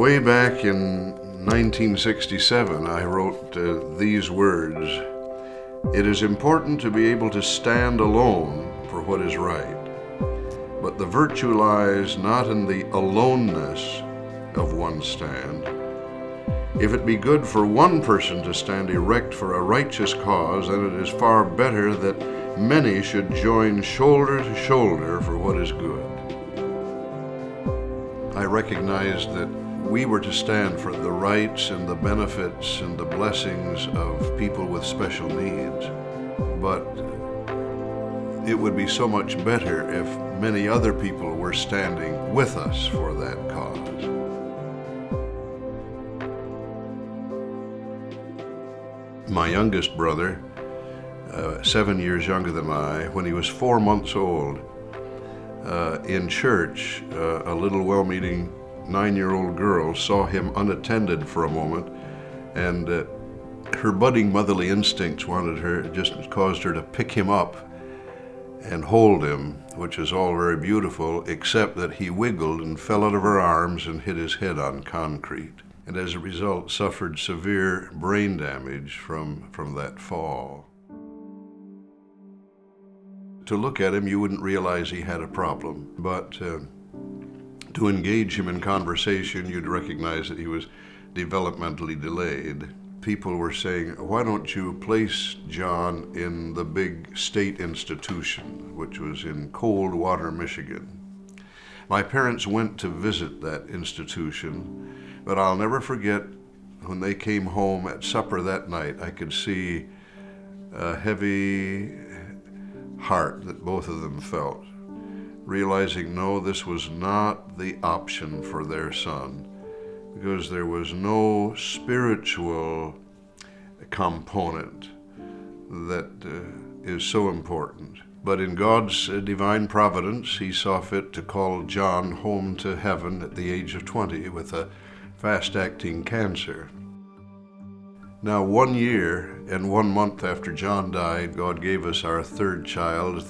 Way back in 1967, I wrote these words: "It is important to be able to stand alone for what is right, but the virtue lies not in the aloneness of one's stand. If it be good for one person to stand erect for a righteous cause, then it is far better that many should join shoulder to shoulder for what is good." I recognized that we were to stand for the rights and the benefits and the blessings of people with special needs, but it would be so much better if many other people were standing with us for that cause. My youngest brother, 7 years younger than I, when he was 4 months old, in church, a little well-meaning 9-year-old girl saw him unattended for a moment, and her budding motherly instincts just caused her to pick him up and hold him, which is all very beautiful, except that he wiggled and fell out of her arms and hit his head on concrete, and as a result suffered severe brain damage from that fall. To look at him, you wouldn't realize he had a problem, but to engage him in conversation, you'd recognize that he was developmentally delayed. People were saying, "Why don't you place John in the big state institution," which was in Coldwater, Michigan. My parents went to visit that institution, but I'll never forget when they came home at supper that night, I could see a heavy heart that both of them felt, realizing, no, this was not the option for their son, because there was no spiritual component that is so important. But in God's divine providence, he saw fit to call John home to heaven at the age of 20 with a fast-acting cancer. Now, 1 year and 1 month after John died, God gave us our third child,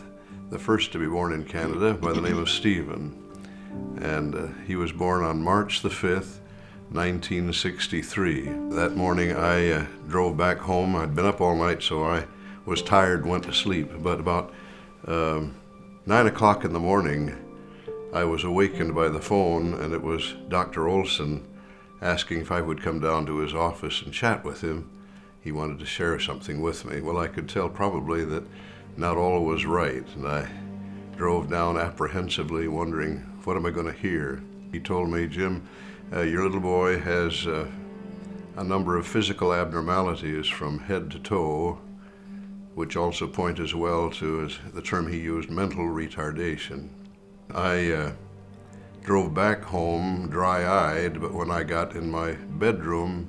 the first to be born in Canada, by the name of Stephen. And he was born on March the 5th, 1963. That morning I drove back home. I'd been up all night, so I was tired and went to sleep. But about 9 o'clock in the morning, I was awakened by the phone, and it was Dr. Olson asking if I would come down to his office and chat with him. He wanted to share something with me. Well, I could tell probably that not all was right, and I drove down apprehensively, wondering, what am I going to hear? He told me, "Jim, your little boy has a number of physical abnormalities from head to toe, which also point as well to, as the term he used, mental retardation." I drove back home dry-eyed, but when I got in my bedroom,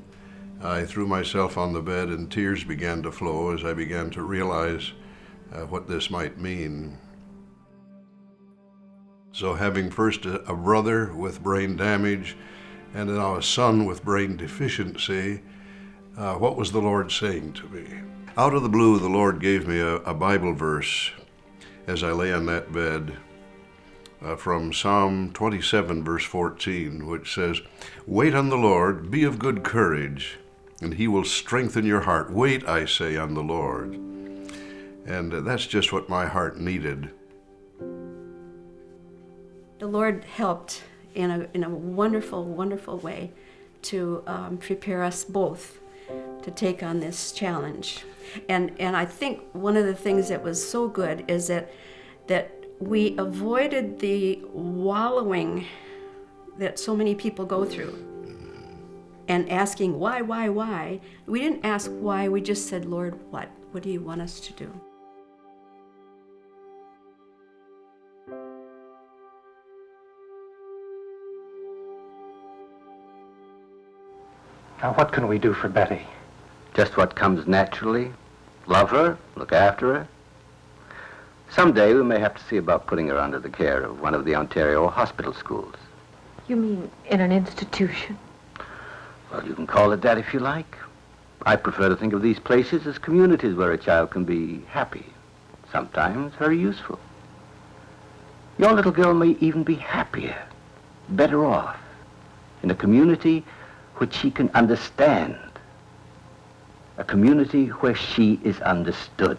I threw myself on the bed and tears began to flow as I began to realize what this might mean. So having first a brother with brain damage and now a son with brain deficiency, what was the Lord saying to me? Out of the blue, the Lord gave me a Bible verse as I lay on that bed, from Psalm 27, verse 14, which says, "Wait on the Lord, be of good courage, and he will strengthen your heart. Wait, I say, on the Lord." And that's just what my heart needed. The Lord helped in a wonderful, wonderful way to prepare us both to take on this challenge. And I think one of the things that was so good is that we avoided the wallowing that so many people go through and asking why. We didn't ask why, we just said, "Lord, what do you want us to do?" Now, what can we do for Betty? Just what comes naturally. Love her, look after her. Someday we may have to see about putting her under the care of one of the Ontario hospital schools. You mean in an institution? Well, you can call it that if you like. I prefer to think of these places as communities where a child can be happy, sometimes very useful. Your little girl may even be happier, better off, in a community which she can understand, a community where she is understood.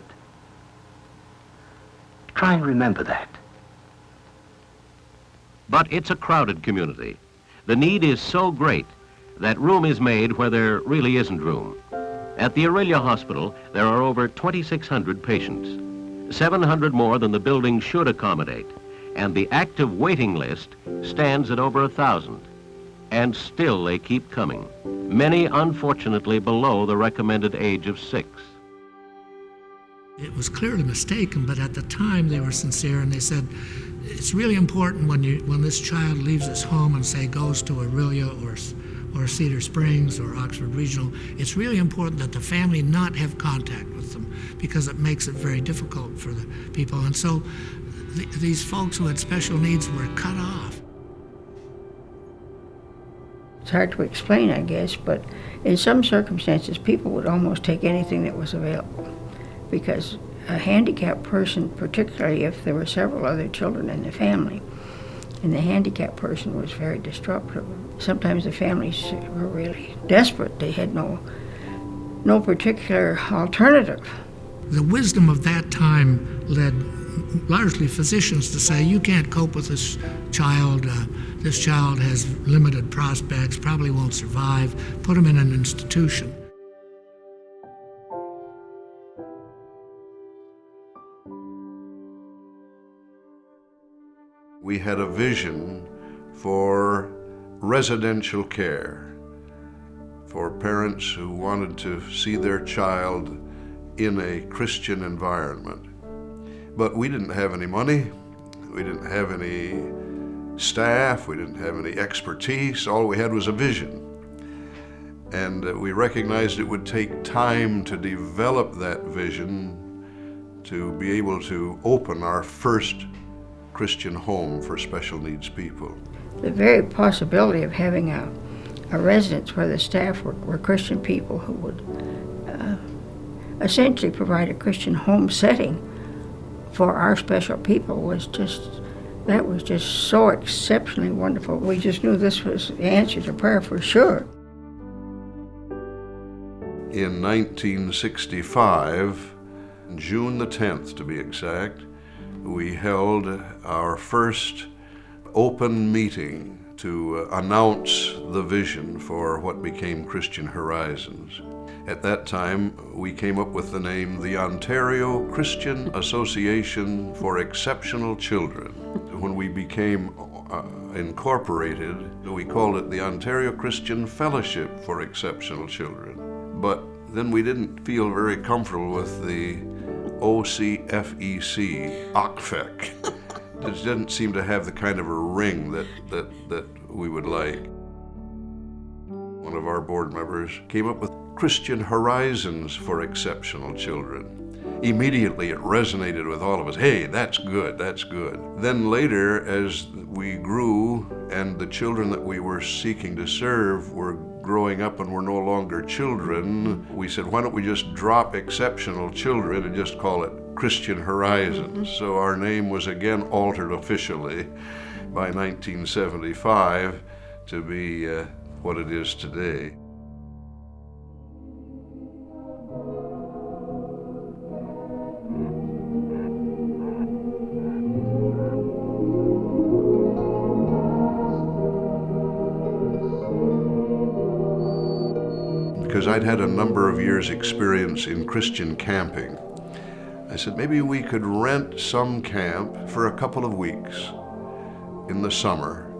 Try and remember that. But it's a crowded community. The need is so great that room is made where there really isn't room. At the Aurelia Hospital, there are over 2,600 patients, 700 more than the building should accommodate, and the active waiting list stands at over 1,000. And still they keep coming, many unfortunately below the recommended age of 6. It was clearly mistaken, but at the time they were sincere, and they said, it's really important when this child leaves his home and, say, goes to Aurelia or Cedar Springs or Oxford Regional, it's really important that the family not have contact with them, because it makes it very difficult for the people. And so these folks who had special needs were cut off. It's hard to explain, I guess, but in some circumstances, people would almost take anything that was available, because a handicapped person, particularly if there were several other children in the family, and the handicapped person was very disruptive. Sometimes the families were really desperate. They had no particular alternative. The wisdom of that time led largely physicians to say, you can't cope with this child. This child has limited prospects, probably won't survive. Put him in an institution. We had a vision for residential care for parents who wanted to see their child in a Christian environment. But we didn't have any money, we didn't have any staff, we didn't have any expertise. All we had was a vision. And we recognized it would take time to develop that vision to be able to open our first Christian home for special needs people. The very possibility of having a residence where the staff were Christian people who would essentially provide a Christian home setting for our special people was just so exceptionally wonderful. We just knew this was the answer to prayer for sure. In 1965, June the 10th to be exact, we held our first open meeting to announce the vision for what became Christian Horizons. At that time, we came up with the name the Ontario Christian Association for Exceptional Children. When we became incorporated, we called it the Ontario Christian Fellowship for Exceptional Children. But then we didn't feel very comfortable with the OCFEC, OCFEC. It didn't seem to have the kind of a ring that we would like. One of our board members came up with Christian Horizons for Exceptional Children. Immediately it resonated with all of us. Hey, that's good, that's good. Then later, as we grew and the children that we were seeking to serve were growing up and were no longer children, we said, why don't we just drop Exceptional Children and just call it Christian Horizons? So our name was again altered officially by 1975 to be what it is today. Because I'd had a number of years' experience in Christian camping, I said maybe we could rent some camp for a couple of weeks in the summer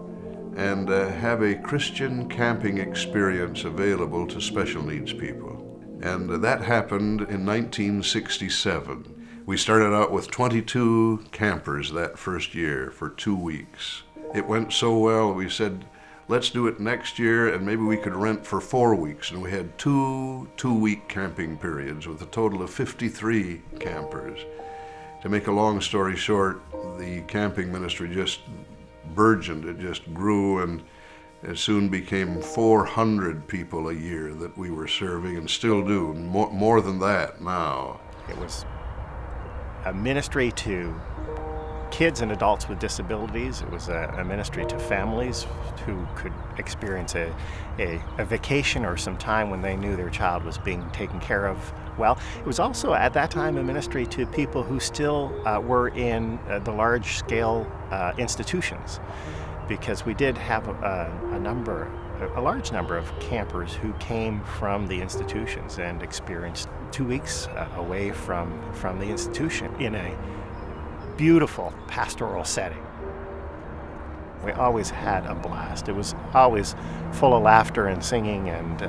and have a Christian camping experience available to special needs people. And that happened in 1967. We started out with 22 campers that first year for 2 weeks. It went so well, we said, let's do it next year, and maybe we could rent for 4 weeks. And we had two-week camping periods with a total of 53 campers. To make a long story short, the camping ministry just burgeoned. It just grew, and it soon became 400 people a year that we were serving, and still do, more than that now. It was a ministry to kids and adults with disabilities. It was a ministry to families who could experience a vacation or some time when they knew their child was being taken care of well. It was also at that time a ministry to people who still were in the large-scale institutions, because we did have a large number of campers who came from the institutions and experienced 2 weeks away from the institution in a beautiful pastoral setting. We always had a blast. It was always full of laughter and singing and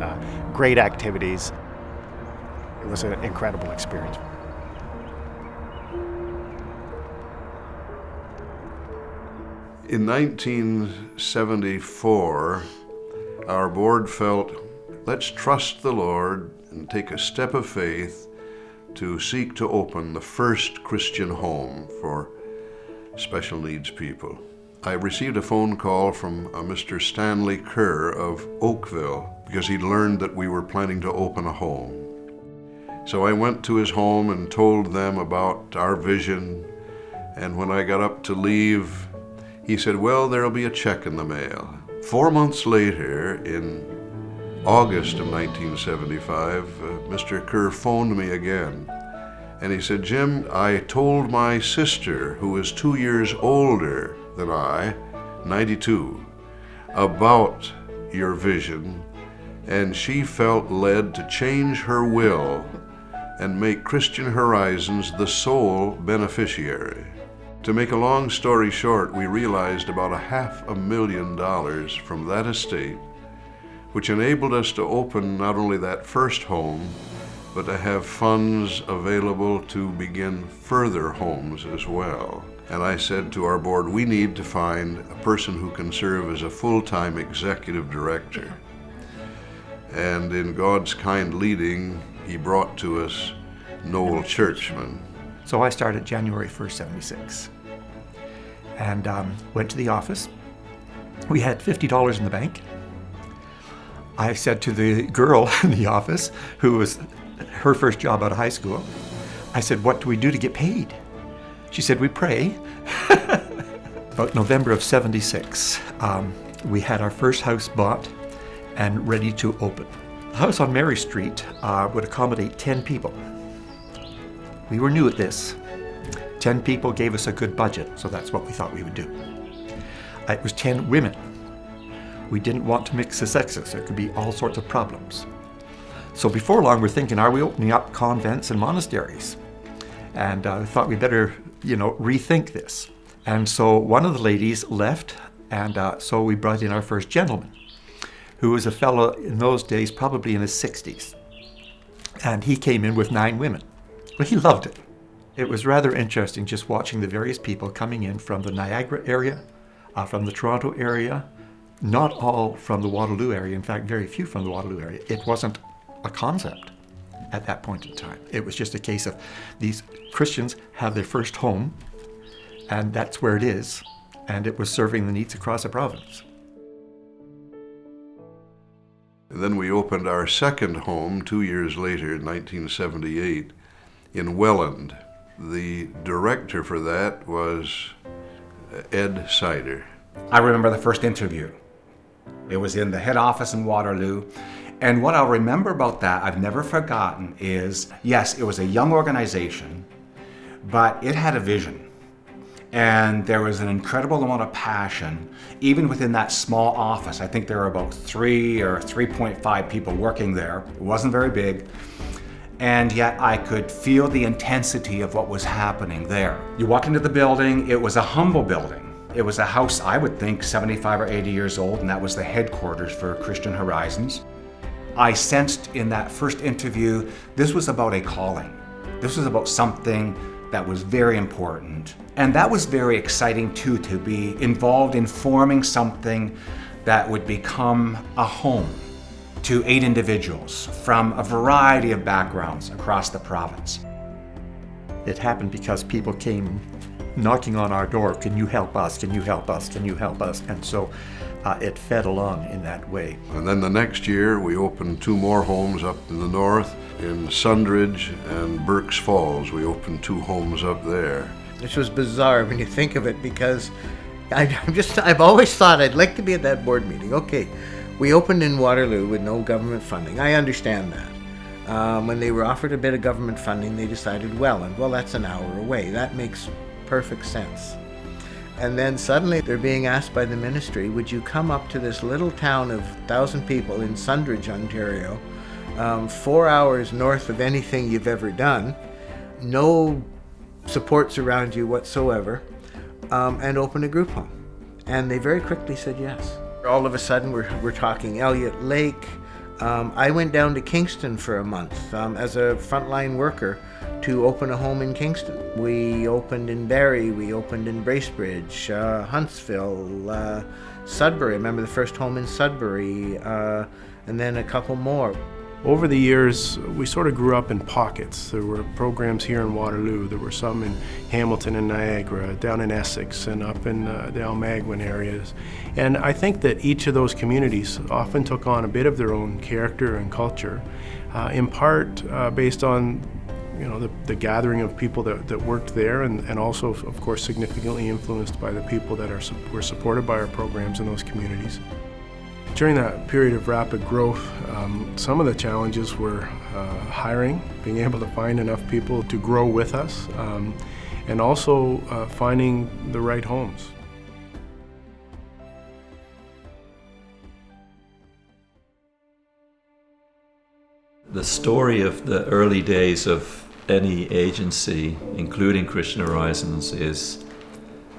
great activities. It was an incredible experience. In 1974, our board felt, let's trust the Lord and take a step of faith to seek to open the first Christian home for special needs people. I received a phone call from a Mr. Stanley Kerr of Oakville because he'd learned that we were planning to open a home. So I went to his home and told them about our vision, and when I got up to leave, he said, well, there'll be a check in the mail. 4 months later, in August of 1975, Mr. Kerr phoned me again, and he said, Jim, I told my sister, who is 2 years older than I, 92, about your vision, and she felt led to change her will and make Christian Horizons the sole beneficiary. To make a long story short, we realized about $500,000 from that estate, which enabled us to open not only that first home, but to have funds available to begin further homes as well. And I said to our board, we need to find a person who can serve as a full-time executive director. And in God's kind leading, he brought to us Noel Churchman. So I started January 1st, 76, and went to the office. We had $50 in the bank. I said to the girl in the office, who was her first job out of high school, I said, what do we do to get paid? She said, we pray. About November of 76, we had our first house bought and ready to open. The house on Mary Street would accommodate 10 people. We were new at this. 10 people gave us a good budget, so that's what we thought we would do. It was 10 women. We didn't want to mix the sexes. There could be all sorts of problems. So before long, we're thinking, are we opening up convents and monasteries? And I thought we better, rethink this. And so one of the ladies left, and so we brought in our first gentleman, who was a fellow in those days, probably in his 60s. And he came in with 9 women. Well, he loved it. It was rather interesting just watching the various people coming in from the Niagara area, from the Toronto area, not all from the Waterloo area, in fact, very few from the Waterloo area. It wasn't a concept at that point in time. It was just a case of these Christians have their first home, and that's where it is, and it was serving the needs across the province. Then we opened our second home 2 years later in 1978 in Welland. The director for that was Ed Sider. I remember the first interview. It was in the head office in Waterloo. And what I'll remember about that, I've never forgotten, is, yes, it was a young organization, but it had a vision. And there was an incredible amount of passion, even within that small office. I think there were about 3 or 3.5 people working there. It wasn't very big. And yet I could feel the intensity of what was happening there. You walk into the building, it was a humble building. It was a house, I would think, 75 or 80 years old, and that was the headquarters for Christian Horizons. I sensed in that first interview, this was about a calling. This was about something that was very important. And that was very exciting too, to be involved in forming something that would become a home to 8 individuals from a variety of backgrounds across the province. It happened because people came knocking on our door, can you help us, can you help us, can you help us? And so it fed along in that way. And then the next year we opened 2 more homes up in the north, in Sundridge and Burke's Falls. We opened 2 homes up there. which was bizarre when you think of it, because I've always thought I'd like to be at that board meeting. Okay, we opened in Waterloo with no government funding. I understand that. When they were offered a bit of government funding, they decided, well, that's an hour away. That makes perfect sense. And then suddenly they're being asked by the ministry, would you come up to this little town of 1,000 people in Sundridge, Ontario, 4 hours north of anything you've ever done, no supports around you whatsoever, and open a group home? And they very quickly said yes. All of a sudden we're talking Elliott Lake. I went down to Kingston for a month as a frontline worker to open a home in Kingston. We opened in Barrie, we opened in Bracebridge, Huntsville, Sudbury. I remember the first home in Sudbury, and then a couple more. Over the years, we sort of grew up in pockets. There were programs here in Waterloo. There were some in Hamilton and Niagara, down in Essex, and up in the Almaguin areas. And I think that each of those communities often took on a bit of their own character and culture, in part based on the gathering of people that worked there, and also, of course, significantly influenced by the people that were supported by our programs in those communities. During that period of rapid growth, some of the challenges were hiring, being able to find enough people to grow with us, and also finding the right homes. The story of the early days of any agency, including Christian Horizons, is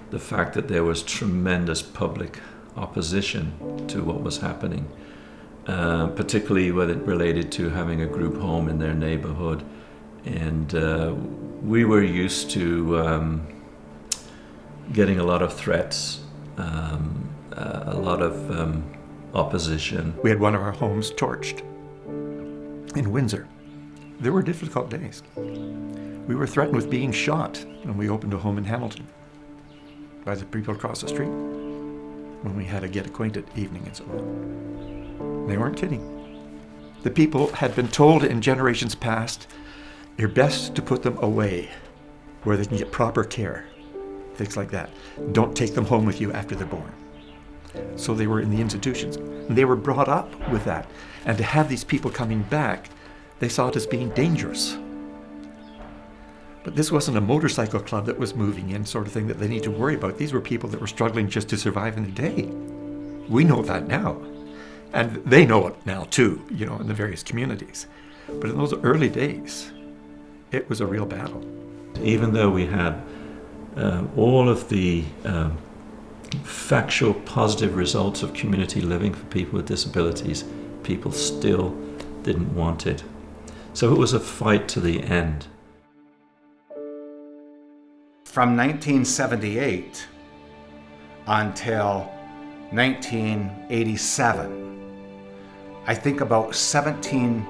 the fact that there was tremendous public opposition to what was happening, particularly when it related to having a group home in their neighborhood. And we were used to getting a lot of threats, a lot of opposition. We had one of our homes torched in Windsor. There were difficult days. We were threatened with being shot when we opened a home in Hamilton by the people across the street, when we had a get acquainted evening and so on. They weren't kidding. The people had been told in generations past, you're best to put them away where they can get proper care, things like that. Don't take them home with you after they're born. So they were in the institutions. And they were brought up with that. And to have these people coming back, they saw it as being dangerous. But this wasn't a motorcycle club that was moving in, sort of thing that they need to worry about. These were people that were struggling just to survive in the day. We know that now. And they know it now too, in the various communities. But in those early days, it was a real battle. Even though we had all of the factual positive results of community living for people with disabilities, people still didn't want it. So it was a fight to the end. From 1978 until 1987, I think about 17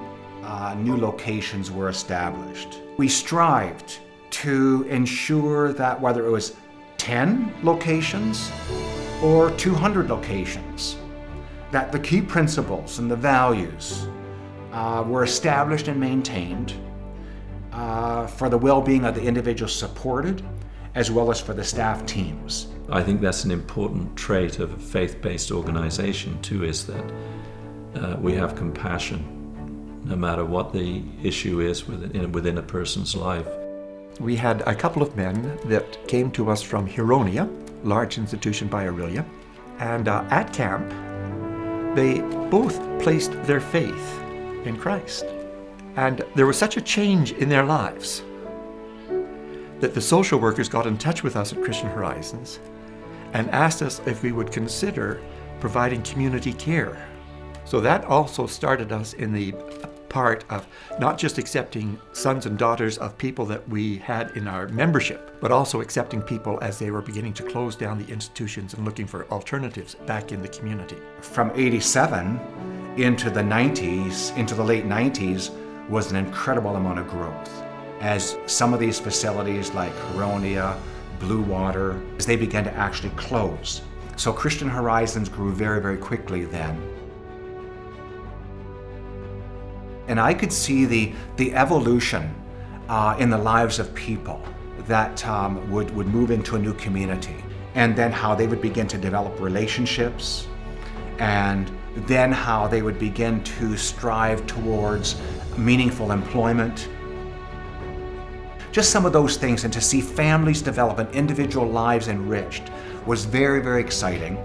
new locations were established. We strived to ensure that whether it was 10 locations or 200 locations, that the key principles and the values were established and maintained for the well-being of the individuals supported, as well as for the staff teams. I think that's an important trait of a faith-based organization too, is that we have compassion no matter what the issue is within a person's life. We had a couple of men that came to us from Huronia, large institution by Aurelia, and at camp they both placed their faith in Christ. And there was such a change in their lives that the social workers got in touch with us at Christian Horizons and asked us if we would consider providing community care. So that also started us in the part of not just accepting sons and daughters of people that we had in our membership, but also accepting people as they were beginning to close down the institutions and looking for alternatives back in the community. From 87 into the 90s, into the late 90s, was an incredible amount of growth. As some of these facilities like Huronia, Blue Water, as they began to actually close. So Christian Horizons grew very, very quickly then. And I could see the evolution in the lives of people. that would move into a new community, and then how they would begin to develop relationships, and then how they would begin to strive towards meaningful employment. Just some of those things, and to see families develop and individual lives enriched was very, very exciting.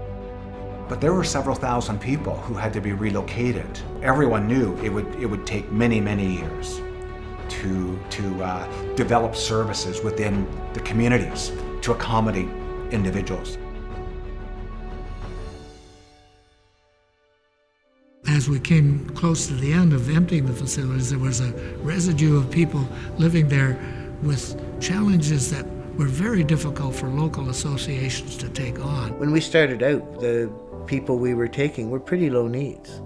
But there were several thousand people who had to be relocated. Everyone knew it would take many, many years to develop services within the communities to accommodate individuals. As we came close to the end of emptying the facilities, there was a residue of people living there with challenges that were very difficult for local associations to take on. When we started out, the people we were taking were pretty low needs.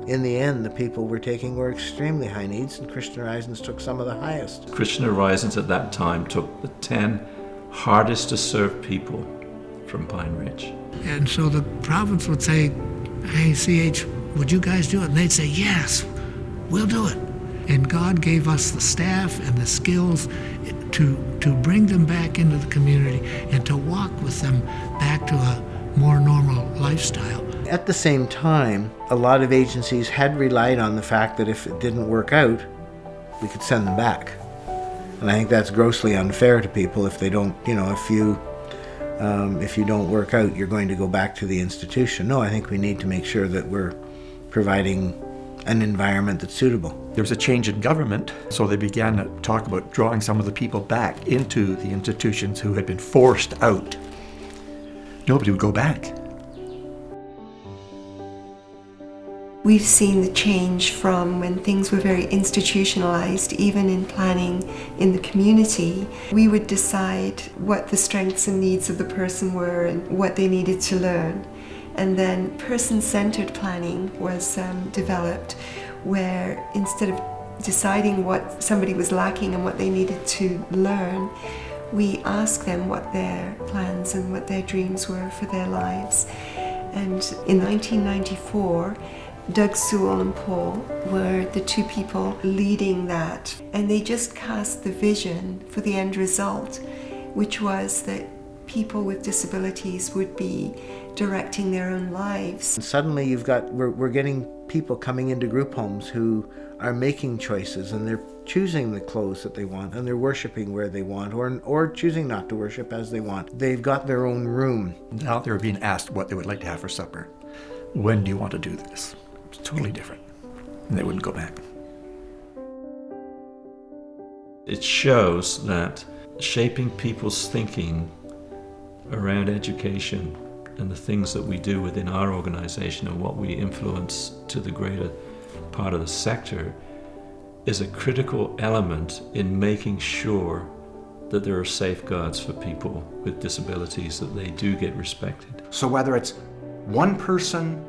In the end, the people we're taking were extremely high needs, and Christian Horizons took some of the highest. Christian Horizons at that time took the 10 hardest to serve people from Pine Ridge. And so the province would say, hey, CH, would you guys do it? And they'd say, yes, we'll do it. And God gave us the staff and the skills to bring them back into the community and to walk with them back to a more normal lifestyle. At the same time, a lot of agencies had relied on the fact that if it didn't work out, we could send them back. And I think that's grossly unfair to people if they don't, if you don't work out, you're going to go back to the institution. No, I think we need to make sure that we're providing an environment that's suitable. There was a change in government, so they began to talk about drawing some of the people back into the institutions who had been forced out. Nobody would go back. We've seen the change from when things were very institutionalized, even in planning in the community. We would decide what the strengths and needs of the person were and what they needed to learn. And then person-centered planning was developed, where instead of deciding what somebody was lacking and what they needed to learn, we asked them what their plans and what their dreams were for their lives. And in 1994, Doug Sewell and Paul were the two people leading that, and they just cast the vision for the end result, which was that people with disabilities would be directing their own lives. And suddenly we're getting people coming into group homes who are making choices, and they're choosing the clothes that they want, and they're worshiping where they want, or choosing not to worship as they want. They've got their own room. Now they're being asked what they would like to have for supper. When do you want to do this? It's totally different. And they wouldn't go back. It shows that shaping people's thinking around education and the things that we do within our organization and what we influence to the greater part of the sector is a critical element in making sure that there are safeguards for people with disabilities, that they do get respected. So whether it's one person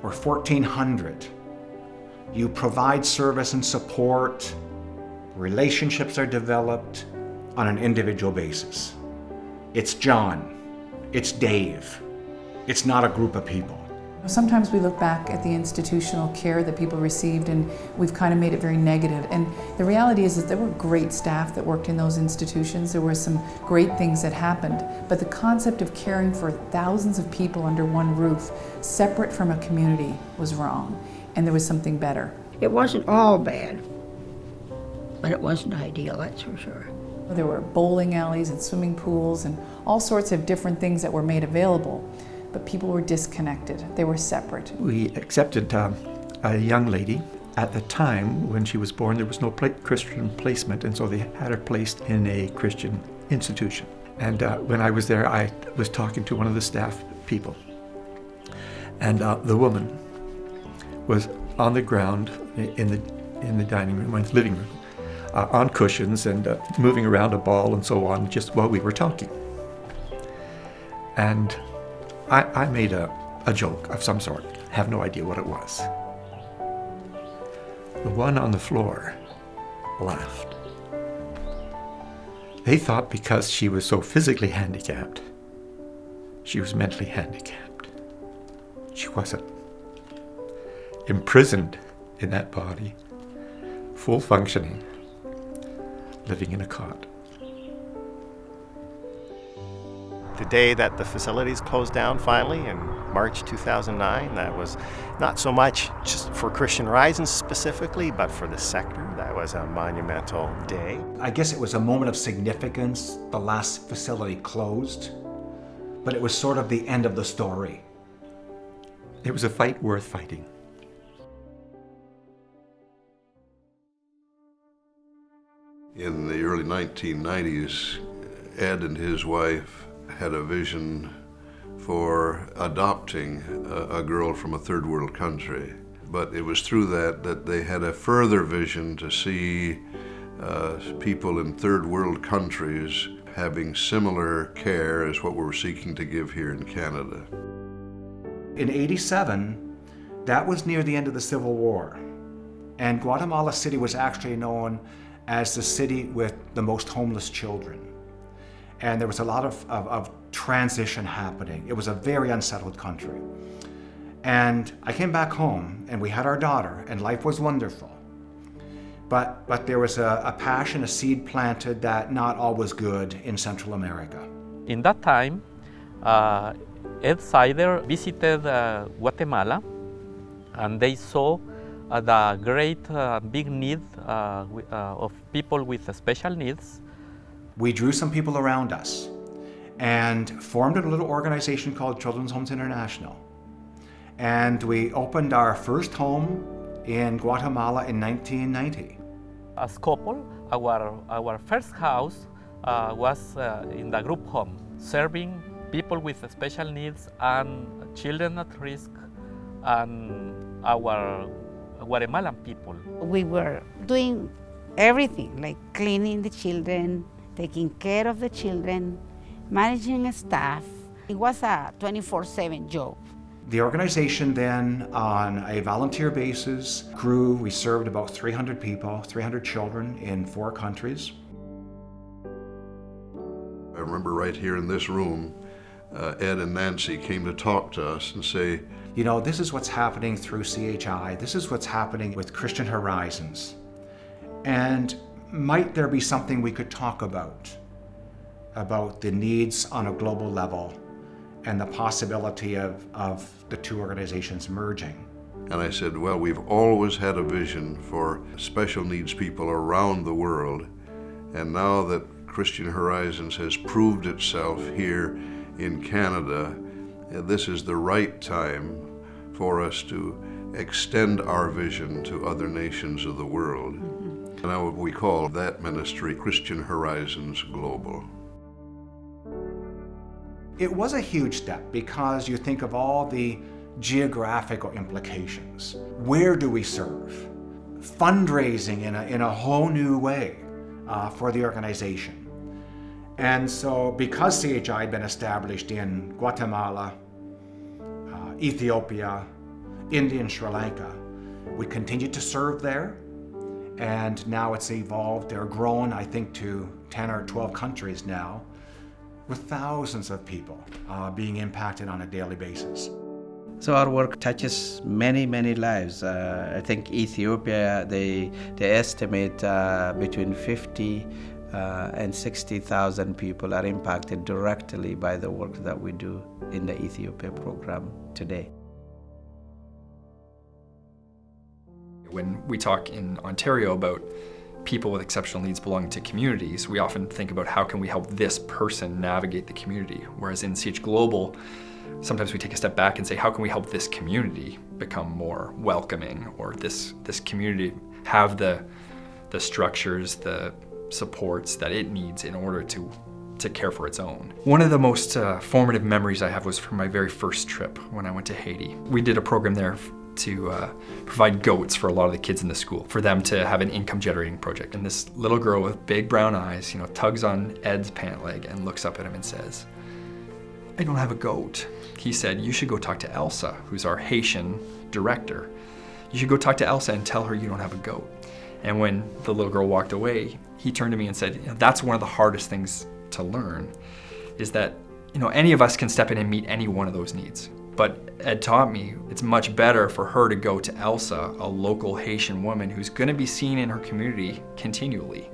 or 1,400, you provide service and support, relationships are developed on an individual basis. It's John, it's Dave, it's not a group of people. Sometimes we look back at the institutional care that people received and we've kind of made it very negative. And the reality is that there were great staff that worked in those institutions. There were some great things that happened. But the concept of caring for thousands of people under one roof, separate from a community, was wrong. And there was something better. It wasn't all bad, but it wasn't ideal, that's for sure. There were bowling alleys and swimming pools and all sorts of different things that were made available. But people were disconnected. They were separate. We accepted a young lady. At the time when she was born, there was no Christian placement, and so they had her placed in a Christian institution. And when I was there, I was talking to one of the staff people. And the woman was on the ground in the dining room, in the living room, on cushions and moving around a ball and so on, just while we were talking. And I made a joke of some sort, have no idea what it was. The one on the floor laughed. They thought because she was so physically handicapped, she was mentally handicapped. She wasn't. Imprisoned in that body, full functioning, living in a cot. The day that the facilities closed down finally in March 2009, that was not so much just for Christian Horizons specifically, but for the sector. That was a monumental day. I guess it was a moment of significance. The last facility closed, but it was sort of the end of the story. It was a fight worth fighting. In the early 1990s, Ed and his wife had a vision for adopting a girl from a third world country. But it was through that they had a further vision to see people in third world countries having similar care as what we're seeking to give here in Canada. In '87, that was near the end of the Civil War, and Guatemala City was actually known as the city with the most homeless children. And there was a lot of transition happening. It was a very unsettled country. And I came back home, and we had our daughter, and life was wonderful. But there was a passion, a seed planted that not all was good in Central America. In that time, Ed Sider visited Guatemala, and they saw the great big need of people with special needs. We drew some people around us and formed a little organization called Children's Homes International. And we opened our first home in Guatemala in 1990. As couple, our first house was in the group home, serving people with special needs and children at risk and our Guatemalan people. We were doing everything, like cleaning the children, taking care of the children, managing staff. It was a 24/7 job. The organization then, on a volunteer basis, grew. We served about 300 people, 300 children in 4 countries. I remember right here in this room, Ed and Nancy came to talk to us and say, you know, this is what's happening through CHI. This is what's happening with Christian Horizons. And might there be something we could talk about the needs on a global level and the possibility of the 2 organizations merging? And I said, well, we've always had a vision for special needs people around the world. And now that Christian Horizons has proved itself here in Canada, this is the right time for us to extend our vision to other nations of the world. And now we call that ministry Christian Horizons Global. It was a huge step because you think of all the geographical implications. Where do we serve? Fundraising in a whole new way for the organization. And so because CHI had been established in Guatemala, Ethiopia, India, and Sri Lanka, we continued to serve there. And now it's evolved. They're grown, I think, to 10 or 12 countries now, with thousands of people being impacted on a daily basis. So our work touches many, many lives. I think Ethiopia, they estimate between 50 and 60,000 people are impacted directly by the work that we do in the Ethiopia program today. When we talk in Ontario about people with exceptional needs belonging to communities, we often think about how can we help this person navigate the community. Whereas in CH Global, sometimes we take a step back and say, how can we help this community become more welcoming, or this community have the structures, the supports that it needs in order to care for its own. One of the most formative memories I have was from my very first trip when I went to Haiti. We did a program there to provide goats for a lot of the kids in the school, for them to have an income generating project. And this little girl with big brown eyes, tugs on Ed's pant leg and looks up at him and says, "I don't have a goat." He said, "You should go talk to Elsa, who's our Haitian director. You should go talk to Elsa and tell her you don't have a goat." And when the little girl walked away, he turned to me and said, "That's one of the hardest things to learn, is that any of us can step in and meet any one of those needs. But Ed taught me it's much better for her to go to Elsa, a local Haitian woman who's going to be seen in her community continually,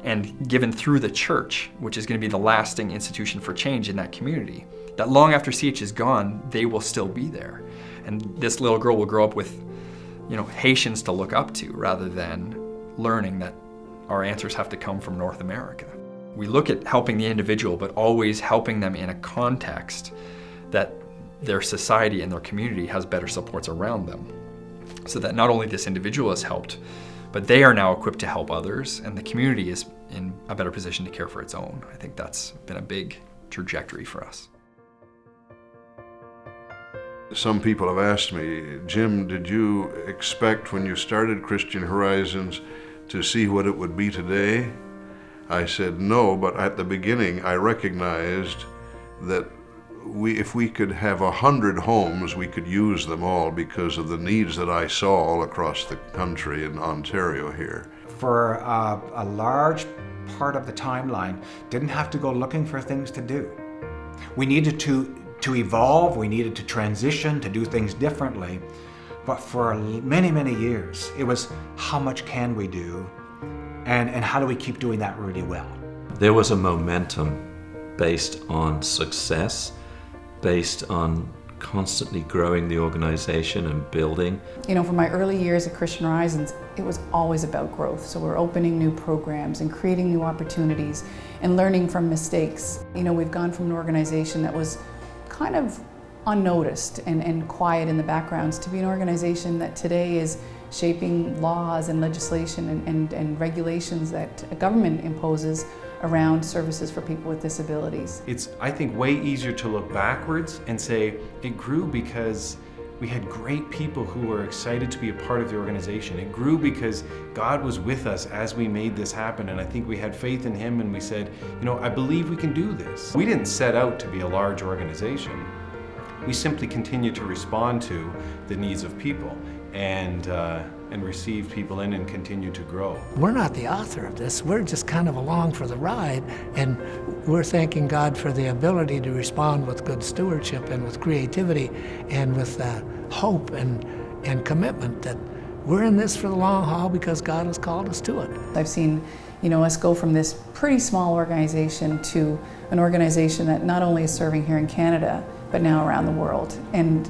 and given through the church, which is going to be the lasting institution for change in that community, that long after CH is gone, they will still be there. And this little girl will grow up with, Haitians to look up to rather than learning that our answers have to come from North America. We look at helping the individual, but always helping them in a context that their society and their community has better supports around them, so that not only this individual is helped, but they are now equipped to help others, and the community is in a better position to care for its own. I think that's been a big trajectory for us. Some people have asked me, Jim, did you expect when you started Christian Horizons to see what it would be today? I said no, but at the beginning I recognized that if we could have 100 homes, we could use them all because of the needs that I saw all across the country in Ontario here. For a large part of the timeline, didn't have to go looking for things to do. We needed to evolve, we needed to transition, to do things differently. But for many, many years, it was how much can we do and how do we keep doing that really well? There was a momentum based on success, based on constantly growing the organization and building. For my early years at Christian Horizons, it was always about growth. So we're opening new programs and creating new opportunities and learning from mistakes. We've gone from an organization that was kind of unnoticed and quiet in the backgrounds to be an organization that today is shaping laws and legislation and regulations that a government imposes around services for people with disabilities. It's, I think, way easier to look backwards and say it grew because we had great people who were excited to be a part of the organization. It grew because God was with us as we made this happen, and I think we had faith in Him and we said, I believe we can do this. We didn't set out to be a large organization. We simply continued to respond to the needs of people and receive people in and continue to grow. We're not the author of this. We're just kind of along for the ride, and we're thanking God for the ability to respond with good stewardship and with creativity and with hope and commitment that we're in this for the long haul because God has called us to it. I've seen us go from this pretty small organization to an organization that not only is serving here in Canada, but now around the world. And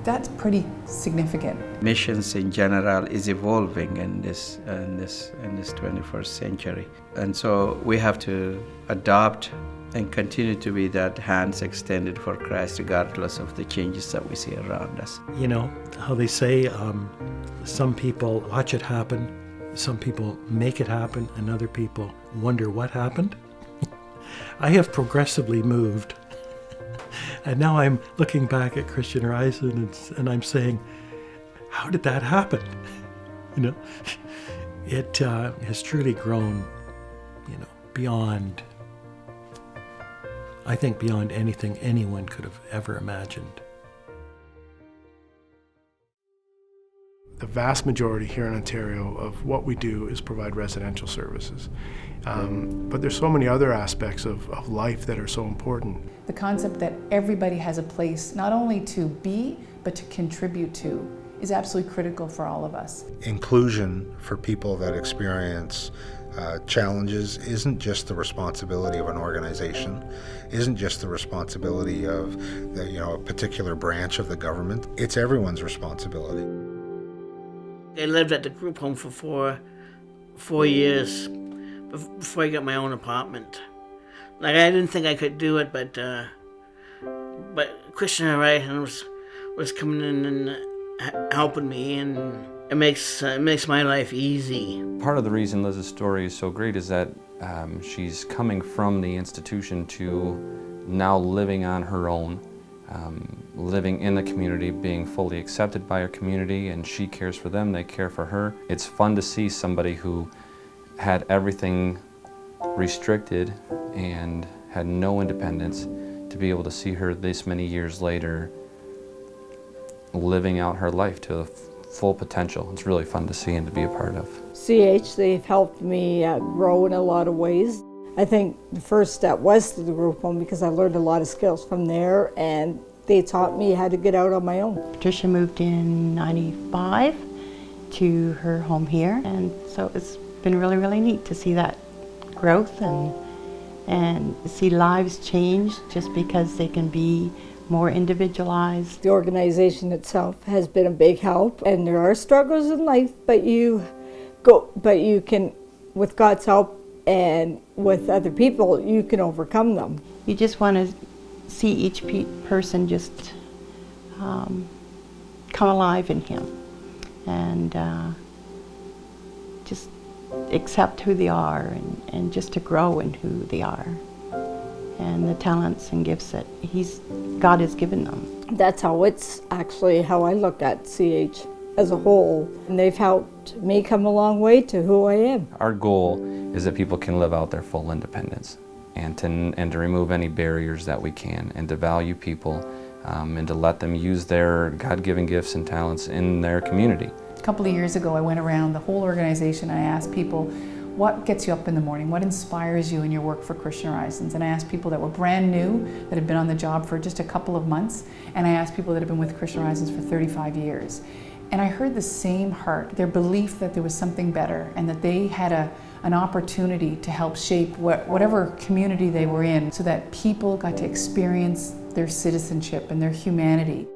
that's pretty significant. Missions in general is evolving in this 21st century. And so we have to adopt and continue to be that hands extended for Christ regardless of the changes that we see around us. How they say some people watch it happen, some people make it happen, and other people wonder what happened. I have progressively moved. And now I'm looking back at Christian Horizons and I'm saying, how did that happen? It has truly grown, beyond, I think, beyond anything anyone could have ever imagined. The vast majority here in Ontario of what we do is provide residential services. But there's so many other aspects of life that are so important. The concept that everybody has a place not only to be, but to contribute to is absolutely critical for all of us. Inclusion for people that experience challenges isn't just the responsibility of an organization, isn't just the responsibility of a particular branch of the government. It's everyone's responsibility. I lived at the group home for four years before I got my own apartment. I didn't think I could do it, but Christian Horizons was coming in and helping me, and it makes my life easy. Part of the reason Liz's story is so great is that she's coming from the institution to now living on her own, living in the community, being fully accepted by her community, and she cares for them, they care for her. It's fun to see somebody who had everything restricted and had no independence to be able to see her this many years later living out her life to the full potential. It's really fun to see and to be a part of. CH, they've helped me grow in a lot of ways. I think the first step was to the group home because I learned a lot of skills from there, and they taught me how to get out on my own. Patricia moved in '95 to her home here, and so it's been really, really neat to see that growth and see lives change just because they can be more individualized. The organization itself has been a big help, and there are struggles in life, but you can, with God's help and with other people, you can overcome them. You just want to see each person just come alive in Him and just accept who they are and just to grow in who they are and the talents and gifts that God has given them. That's how I look at CH as a whole, and they've helped me come a long way to who I am. Our goal is that people can live out their full independence and to remove any barriers that we can, and to value people and to let them use their God-given gifts and talents in their community. A couple of years ago, I went around the whole organization and I asked people, what gets you up in the morning? What inspires you in your work for Christian Horizons? And I asked people that were brand new, that had been on the job for just a couple of months, and I asked people that had been with Christian Horizons for 35 years. And I heard the same heart, their belief that there was something better and that they had an opportunity to help shape whatever community they were in, so that people got to experience their citizenship and their humanity.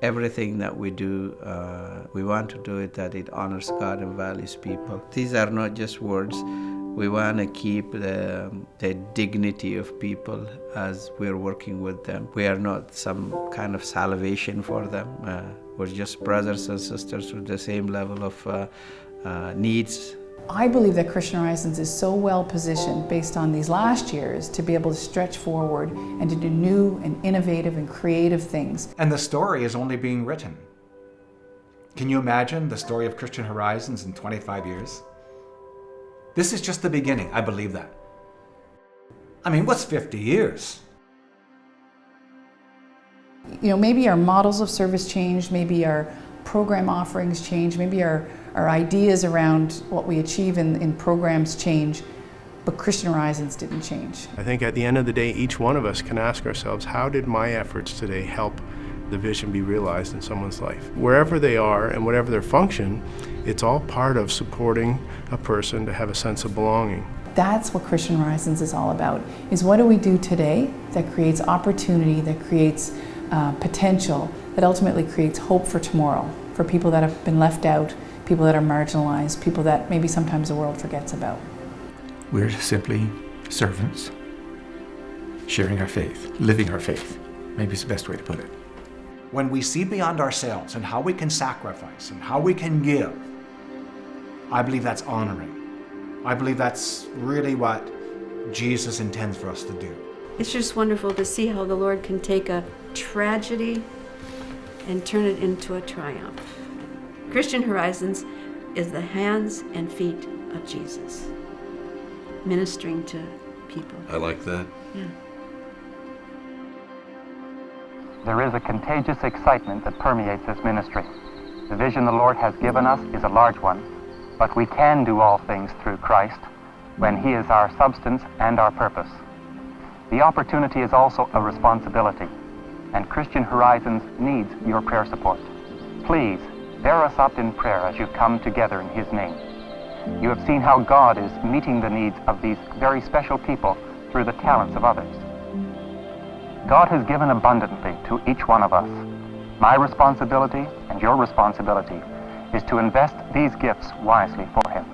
Everything that we do, we want to do it that it honors God and values people. These are not just words. We want to keep the dignity of people as we're working with them. We are not some kind of salvation for them. We're just brothers and sisters with the same level of needs. I believe that Christian Horizons is so well positioned based on these last years to be able to stretch forward and to do new and innovative and creative things. And the story is only being written. Can you imagine the story of Christian Horizons in 25 years? This is just the beginning. I believe that. I mean, what's 50 years? You know, maybe our models of service change, maybe our program offerings change, maybe our ideas around what we achieve in programs change, but Christian Horizons didn't change. I think at the end of the day, each one of us can ask ourselves, how did my efforts today help the vision be realized in someone's life? Wherever they are and whatever their function, it's all part of supporting a person to have a sense of belonging. That's what Christian Horizons is all about, is what do we do today that creates opportunity, that creates potential, that ultimately creates hope for tomorrow, for people that have been left out, people that are marginalized, people that maybe sometimes the world forgets about. We're simply servants, sharing our faith, living our faith. Maybe it's the best way to put it. When we see beyond ourselves and how we can sacrifice and how we can give, I believe that's honoring. I believe that's really what Jesus intends for us to do. It's just wonderful to see how the Lord can take a tragedy and turn it into a triumph. Christian Horizons is the hands and feet of Jesus, ministering to people. I like that. Yeah. There is a contagious excitement that permeates this ministry. The vision the Lord has given us is a large one, but we can do all things through Christ when He is our substance and our purpose. The opportunity is also a responsibility, and Christian Horizons needs your prayer support. Please bear us up in prayer as you come together in His name. You have seen how God is meeting the needs of these very special people through the talents of others. God has given abundantly to each one of us. My responsibility and your responsibility is to invest these gifts wisely for Him.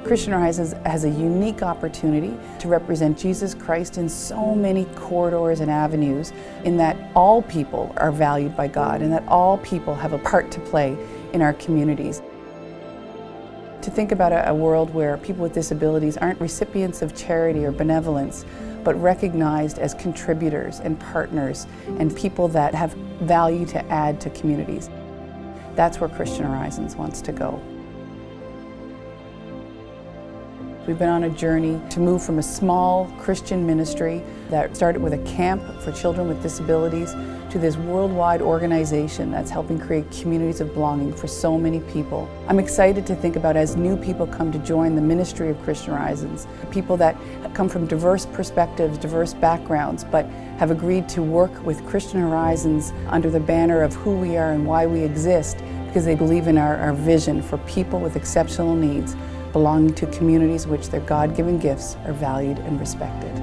Christian Horizons has a unique opportunity to represent Jesus Christ in so many corridors and avenues, in that all people are valued by God and that all people have a part to play in our communities. To think about a world where people with disabilities aren't recipients of charity or benevolence, but recognized as contributors and partners and people that have value to add to communities. That's where Christian Horizons wants to go. We've been on a journey to move from a small Christian ministry that started with a camp for children with disabilities to this worldwide organization that's helping create communities of belonging for so many people. I'm excited to think about, as new people come to join the ministry of Christian Horizons, people that come from diverse perspectives, diverse backgrounds, but have agreed to work with Christian Horizons under the banner of who we are and why we exist, because they believe in our vision for people with exceptional needs belonging to communities which their God-given gifts are valued and respected.